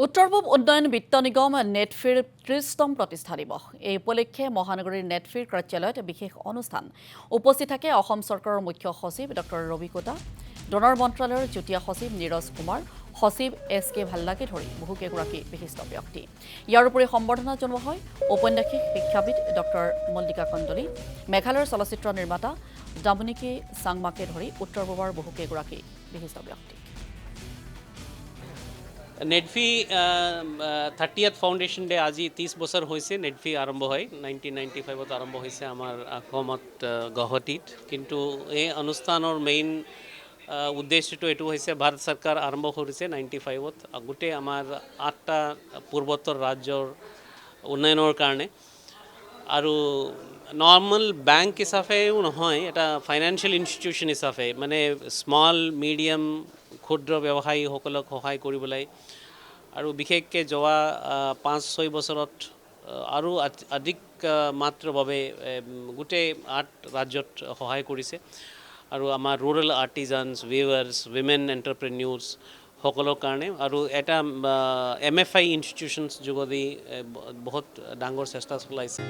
উত্তৰ পূব উন্নয়ন বিত্ত নিগম নেটফিৰ ৩০তম প্ৰতিষ্ঠা দিৱস। এই উপলক্ষে মহানগৰীৰ নেটফিৰ কাৰ্যালয়ত বিশেষ অনুষ্ঠান। উপস্থিত থাকে অসম চৰকাৰৰ মুখ্য সচিব ডক্টৰ ৰবি কোটা, ডোনৰ মন্ত্ৰালয়ৰ যুটীয়া সচিব নীৰজ কুমাৰ, সচিব এছ.কে ভাল্লাকে ধৰি বহুকেইগৰাকী বিশিষ্ট ব্যক্তি। ইয়াৰ উপৰি সম্বৰ্ধনা জনোৱা হয় ঔপন্যাসিক শিক্ষাবিদ ডক্টৰ মল্লিকা কন্দলী, মেঘালয়ৰ চলচ্চিত্ৰ নিৰ্মাতা ডামনিকি চাংমাকে ধৰি উত্তৰ পূবৰ বহুকেইগৰাকী বিশিষ্ট ব্যক্তি। নেটফি 30th ফাউণ্ডেশ্যন ডে আজি 30 বছৰ হৈছে। নেটফি আৰম্ভ হয় 1995ত আৰম্ভ হৈছে আমাৰ অসমত গুৱাহাটীত। কিন্তু এই অনুষ্ঠানৰ মেইন উদ্দেশ্যটো এইটো হৈছে ভাৰত চৰকাৰ আৰম্ভ কৰিছে 95ত গোটেই আমাৰ 8টা পূৰ্বোত্তৰ ৰাজ্যৰ উন্নয়নৰ কাৰণে। আৰু নৰ্মেল বেংক হিচাপেও নহয়, এটা ফাইনেন্সিয়েল ইনষ্টিটিউশ্যন হিচাপে মানে স্মল মিডিয়াম ক্ষুদ্ৰ ব্যৱসায়ীসকলক সহায় কৰিবলৈ আৰু বিশেষকৈ যোৱা 5-6 বছৰত আৰু অধিক মাত্ৰাভাৱে গোটেই 8 ৰাজ্যত সহায় কৰিছে। আৰু আমাৰ ৰুৰেল আৰ্টিজানছ, উইভাৰ্ছ, উইমেন এণ্টাৰপ্ৰেনিউৰ্ছ সকলৰ কাৰণে আৰু এটা MFI ইনষ্টিটিউশ্যনছ যোগেদি বহুত ডাঙৰ চেষ্টা চলাইছে।